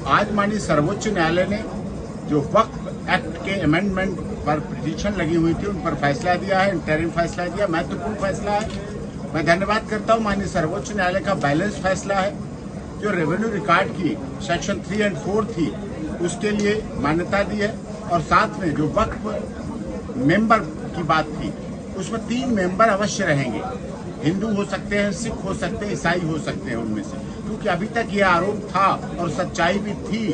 आज माननीय सर्वोच्च न्यायालय ने जो वक्फ एक्ट के अमेंडमेंट पर पिटीशन लगी हुई थी उन पर फैसला दिया है, इंटरिम फैसला दिया, महत्वपूर्ण फैसला है। मैं धन्यवाद करता हूं माननीय सर्वोच्च न्यायालय का बैलेंस फैसला है। जो रेवेन्यू रिकॉर्ड की सेक्शन 3 और 4 थी उसके लिए मान्यता दी है और साथ में जो वक्फ मेंबर की बात थी उसमें 3 मेंबर अवश्य रहेंगे। हिंदू हो सकते हैं, सिख हो सकते हैं, ईसाई हो सकते हैं उनमें से, क्योंकि अभी तक ये आरोप था और सच्चाई भी थी,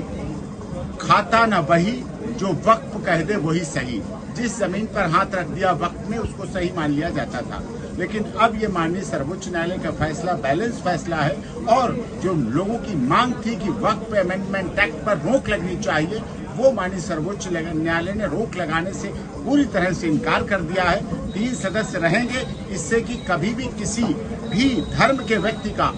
खाता न वही जो वक्फ कह दे वही सही। जिस जमीन पर हाथ रख दिया वक्फ ने उसको सही मान लिया जाता था। लेकिन अब ये माननीय सर्वोच्च न्यायालय का फैसला बैलेंस फैसला है और जो लोगों की मांग थी कि वक्फ अमेंडमेंट एक्ट पर रोक लगनी चाहिए वो माननीय सर्वोच्च न्यायालय ने रोक लगाने से पूरी तरह से इनकार कर दिया है। 3 सदस्य रहेंगे, इससे कि कभी भी किसी भी धर्म के व्यक्ति का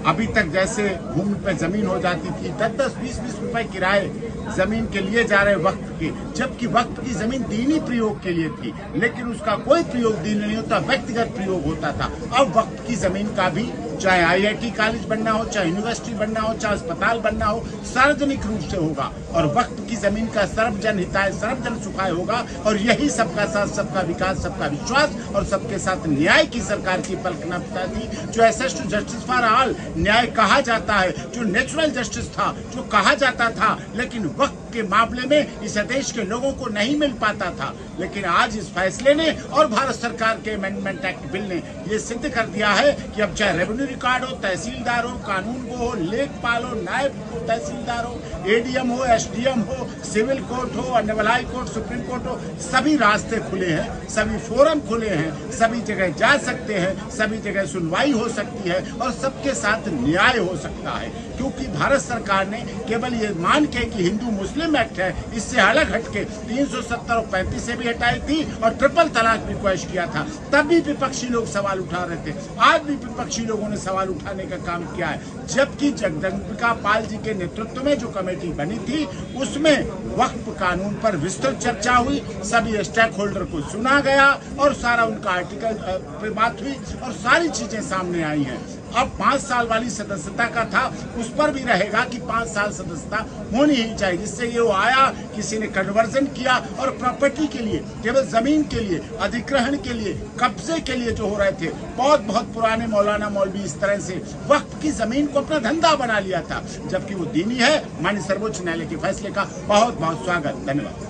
अभी तक जैसे भूमि पे जमीन हो जाती थी 10-10, 20-20 रुपए किराए जमीन के लिए जा रहे वक्त के, जबकि वक्त की जमीन दीनी प्रयोग के लिए थी लेकिन उसका कोई प्रयोग दीनी नहीं होता, व्यक्तिगत प्रयोग होता था। अब वक्त की जमीन का भी चाहे IIT कॉलेज बनना हो, चाहे यूनिवर्सिटी बनना हो, चाहे अस्पताल बनना हो, सार्वजनिक रूप से होगा और वक्त की जमीन का सर्वजन हिताय सर्वजन सुखाय होगा। और यही सबका साथ, सबका विकास, सबका विश्वास और सबके साथ न्याय की सरकार की कल्पना थी। जो access to justice for all न्याय कहा जाता है, जो नेचुरल जस्टिस था जो कहा जाता था, लेकिन वक्त के मामले में इस देश के लोगों को नहीं मिल पाता था। लेकिन आज इस फैसले ने और भारत सरकार के अमेंडमेंट एक्ट बिल ने ये सिद्ध कर दिया है कि अब चाहे रेवेन्यू रिकॉर्ड हो, तहसीलदार हो, कानून को हो, लेखपाल हो, नायब तहसीलदार हो, ADM हो, SDM हो, सिविल कोर्ट हो, honourable high court, supreme court हो, सभी रास्ते खुले हैं, सभी फोरम खुले हैं, सभी जगह जा सकते हैं, सभी जगह सुनवाई हो सकती है और सबके साथ न्याय हो सकता है। क्योंकि भारत सरकार ने केवल ये मान के कि हिंदू मुस्लिम एक्ट है, इससे अलग हटके 370 और 35 से भी हटाई थी और ट्रिपल तलाक भी पेश किया था। तब भी विपक्षी लोग सवाल उठा रहे थे, आज भी विपक्षी लोगों ने सवाल उठाने का काम किया है। जबकि जगदम्बिका पाल जी के नेतृत्व में जो कमेटी बनी थी उसमें वक्फ कानून पर विस्तृत चर्चा हुई, सभी स्टेक होल्डर को सुना गया और सारा उनका आर्टिकल पे बात हुई और सारी चीजें सामने आई हैं। अब 5 साल वाली सदस्यता का था उस पर भी रहेगा कि 5 साल सदस्यता होनी ही चाहिए, जिससे ये वो आया किसी ने कन्वर्जन किया और प्रॉपर्टी के लिए, केवल जमीन के लिए, अधिग्रहण के लिए, कब्जे के लिए जो हो रहे थे, बहुत पुराने मौलाना मौलवी इस तरह से वक्त की जमीन को अपना धंधा बना लिया था, जबकि वो दीनी है। माननीय सर्वोच्च न्यायालय के फैसले का बहुत स्वागत, धन्यवाद।